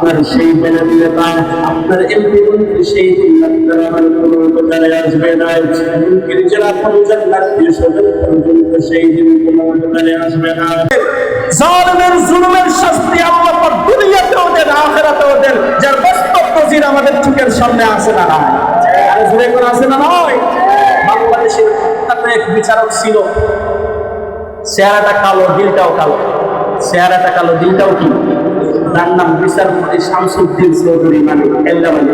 আপনার সেই বেলাটা আপনার এমপি মন্ত্রী সেই দিন আপনার আমার কোনো উপকারে আসবে না, এমনকি নিজের আপন জান্নাতীয় স্বজন পর্যন্ত সেই দিন কোনো উপকারে আসবে না। জালিমের জুলুমের শাস্তি আল্লাহ পাক দুনিয়াতেও দেন, আখিরাতেও দেন, যার বাস্তব নজির আমাদের চোখের সামনে আসে না। আর জুড়ে করে আসে না নয়। বাংলাদেশের এক বিচারক ছিল, চেহারাটা কালো, দিলটাও কালো। চেহারাটা কালো, দিলটাও কি? তার নাম বিচারপতি শামসুদ্দিন চৌধুরী, মানে এল্লামানি।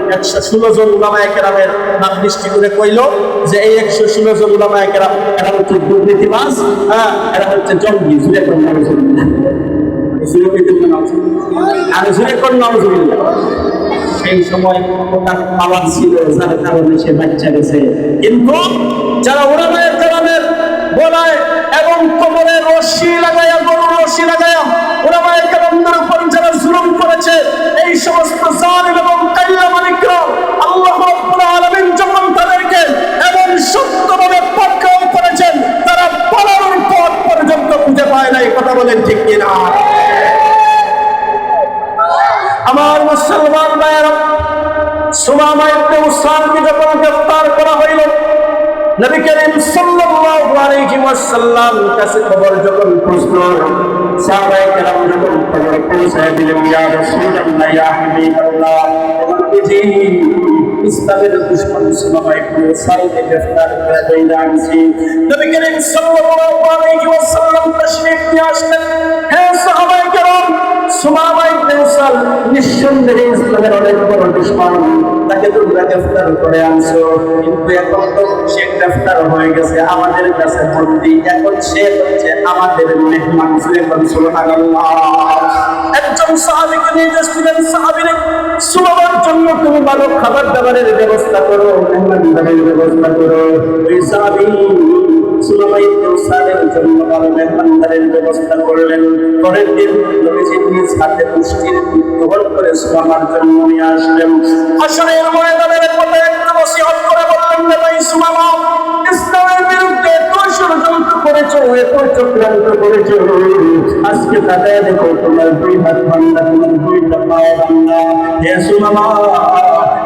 116 জন উলামায়ে কেরামের নাম দৃষ্টি করে কইল যে এই 116 জন উলামায়ে কেরাম এরা হচ্ছে দুর্নীতিবাজ, হ্যাঁ, এরা হচ্ছে জঙ্গি। জুড়ে কোন নাউজুবিল্লাহ, আমি জুড়ে কোন নাউজুবিল্লাহ। সেই সময় তার পাওয়ার ছিল, যার কারণে সে বাচ্চা গেছে। কিন্তু যারা উলামায়ে কেরামের গলায় এবং কোমরে রশি লাগায়া, গরুর রশি লাগায়া উলামায়ে কেরামদের উপর যারা জুলুম করেছে, এই সমস্ত জালিম এবং কাইলা মালিকরা আল্লাহ রাব্বুল আলামিন যখন তাদেরকে এমন সত্যভাবে পাকড়াও করেছেন, তারা পালানোর পথ পর্যন্ত খুঁজে পায় নাই। কথা বলেন ঠিক কিনা? আমার মুসলমান ভাইয়েরা, সুমামা ইবনে উসালকে যখন গ্রেফতার করা হইল, নবী করিম সাল্লাল্লাহু আলাইহি ওয়াসাল্লাম কাছে খবর যখন পৌঁছলো, সাহাবায়ে কেরাম যখন খবর পৌঁছায় দিলেন, ইয়া রাসূলুল্লাহ, ইয়া হাবিবাল্লাহ, নবীজি ইসলামের দুশমন সুমামা ইবনে উসালকে গ্রেফতার করে দইলা আনছি। নবী করিম সাল্লাল্লাহু আলাইহি ওয়াসাল্লাম তাশরীফ নিয়ে আসলেন। হে সাহাবায়ে কেরাম, সুমামা ইবনে উসাল নিঃসন্দেহে ইসলামের অনেক বড় দুশমন, তাকে তোমরা গ্রেফতার করে আনছো, কিন্তু এখন তো সে গ্রেফতার হয়ে গেছে, আমাদের কাছে বন্দী, এখন সে হচ্ছে আমাদের মেহমান। সুবহানাল্লাহ। একজন সাহাবীকে নিয়ে যাচ্ছিলেন, সাহাবীরে সুমামার জন্য তুমি ভালো খাবার দাবারের ব্যবস্থা করো, মেহমানদারির ব্যবস্থা করো। ওই সাহাবী সুমামা ইবনে উসালের জন্য ভালো মেহমানদারির ব্যবস্থা করলেন। পরের দিন নবীজি নিজ হাতে পুষ্টির গ্রহণ করে সুমামার জন্য নিয়ে আসলেন। হাসরের ময়দানের কথা একটা নসিহত করে বললেন, ভাই সুমামা, ইসলামের বিরুদ্ধে এত ষড়যন্ত্র করেছো, এত চক্রান্ত করেছো, আজকে তাদের দেখো তোমার দুই হাত ভাঙা, তোমার দুইটা পায়ে ভাঙা। হে সুমামা,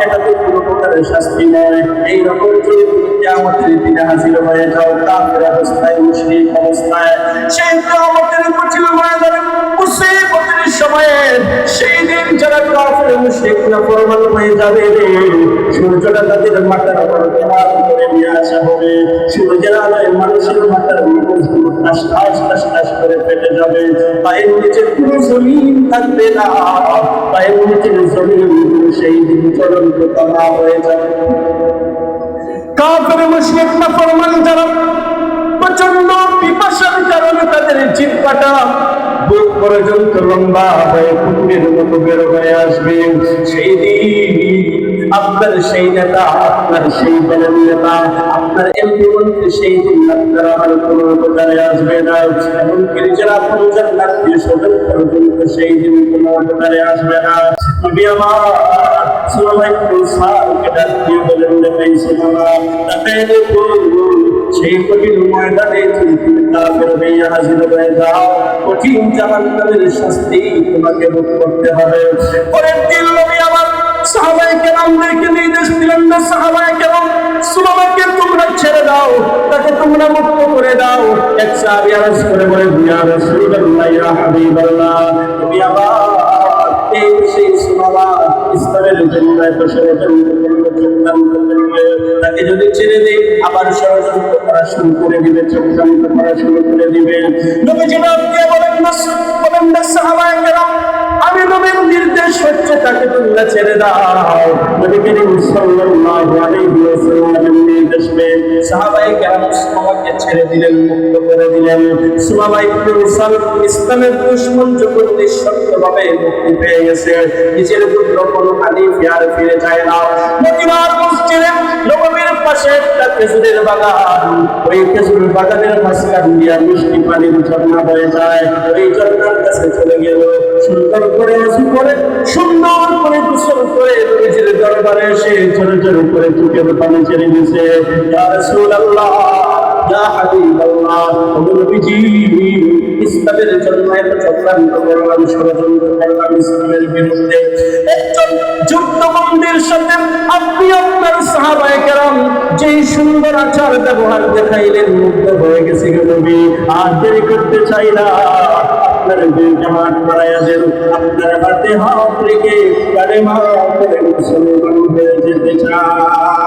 এটা তো কোনো প্রকারের শাস্তি নয়। এইরকম যদি কিয়ামতের দিনে হাজির হয়ে যাও কাফের অবস্থায়, মুশরিক অবস্থায়, সেই কিয়ামতের কঠিন ময়দানে মুসিবতের সময়ে, সেই দিন যারা কাফের মুশরিক নাফরমান হয়ে যাবে, সূর্যটা তাদের মাথার উপর প্রহার করে নিয়ে আসা হবে। সূর্যের আলোয় মানুষের মাথার মুখগুলো ঠাস ঠাস ঠাস ঠাস করে ফেটে যাবে। পায়ের নিচে কোনো জমিন থাকবে না, পায়ের নিচের জমিন সেই দিন চলন্ত তামা হয়ে যাবে। কাফের মুশরিক নাফরমান যারা প্রচন্ড পিপাসার কারণে তাদের জিহ্বাটা বুক পর্যন্ত লম্বা হয়ে কুকুরের মতো বের হয়ে আসবে, সেই দিন আপনার সেই নেতা, আপনার সেই দলের নেতা, আপনার এমপি মন্ত্রী সেই দিন আপনার আমার কোনো উপকারে আসবে না, এমনকি নিজের আপন জান্নাতীয় স্বজন পর্যন্ত সেই দিন কোনো উপকারে আসবে না। নবী আমার সুমামা ইবনে উসালকে ডাক দিয়ে বলেন, ভাই সুমামা, তাকে দেখুন সেই কঠিন ময়দানে তুমি কাফের হয়ে হাজির হয়ে যাও, কঠিন জাহান্নামের শাস্তি তোমাকে ভোগ করতে হবে। পরের দিন নবী আমার সাহাবায়ে কেরামদেরকে নির্দেশ দিলেন, না সাহাবায়ে কেরাম, সুমামাকে তোমরা ছেড়ে দাও, তাকে তোমরা মুক্ত করে দাও। এক সাহাবী আরজ করে বলে, ইয়া রাসূলুল্লাহ, ইয়া হাবিবাল্লাহ, নবী আমার এই সেই সুমামা ইসলামের জন্য এত ষড়যন্ত্র চক্রান্ত করবে, তাকে যদি ছেড়ে দেই আবার ষড়যন্ত্র করা শুরু করে দিবে, চক্রান্ত করা শুরু করে দিবে। নবীজি ডাক দিয়ে বলেন, না সাহাবায়ে কেরাম, আমি নবীর নির্দেশ হচ্ছে তাকে তোমরা ছেড়ে দাও। নবী করিম সাল্লাল্লাহু আলাইহি ওয়াসাল্লামের নির্দেশ পেয়ে সাহাবায়ে কেরাম সুমামাকে ছেড়ে দিলেন, মুক্ত করে দিলেন। সুমামা ইবনে উসাল ইসলামের দুশমন যখন নিঃশর্তভাবে মুক্তি পেয়ে গেছে, নিজের পুত্র কোনো হানিফ আর ফিরে যায় না। মদিনার মসজিদে নববীর পাশে একটা খেজুরের বাগান, ওই খেজুর বাগানের মাঝখান দিয়ে মিষ্টি পানির ঝর্ণা বয়ে যায়। ওই ঝর্ণার কাছে চলে গেল, সুন্দর করে ওযু করে, সুন্দর করে গোসল করে নিজের দরবারে এসে ঝরে ঝরে করে চোখের পানি ছেড়ে দিয়েছে। ইয়া রাসূলুল্লাহ, ইয়া হাবিবাল্লাহ, ও নবীজি, ইসলামের জন্য এত চক্রান্ত করলাম, ষড়যন্ত্র করলাম ইসলামের বিরুদ্ধে, একজন যুদ্ধবন্দীর সাথে আপনি আপনার সাহাবায়ে কেরাম যে সুন্দর আচার ব্যবহার দেখাইলেন, মুগ্ধ হয়ে গেছি নবী, আর দেরি করতে চাই না, আপনার দুইটা হাত বাড়াইয়া দেন, আপনার হাতে হাত রেখে কালেমা পড়ে মুসলমান হয়ে যেতে চাই।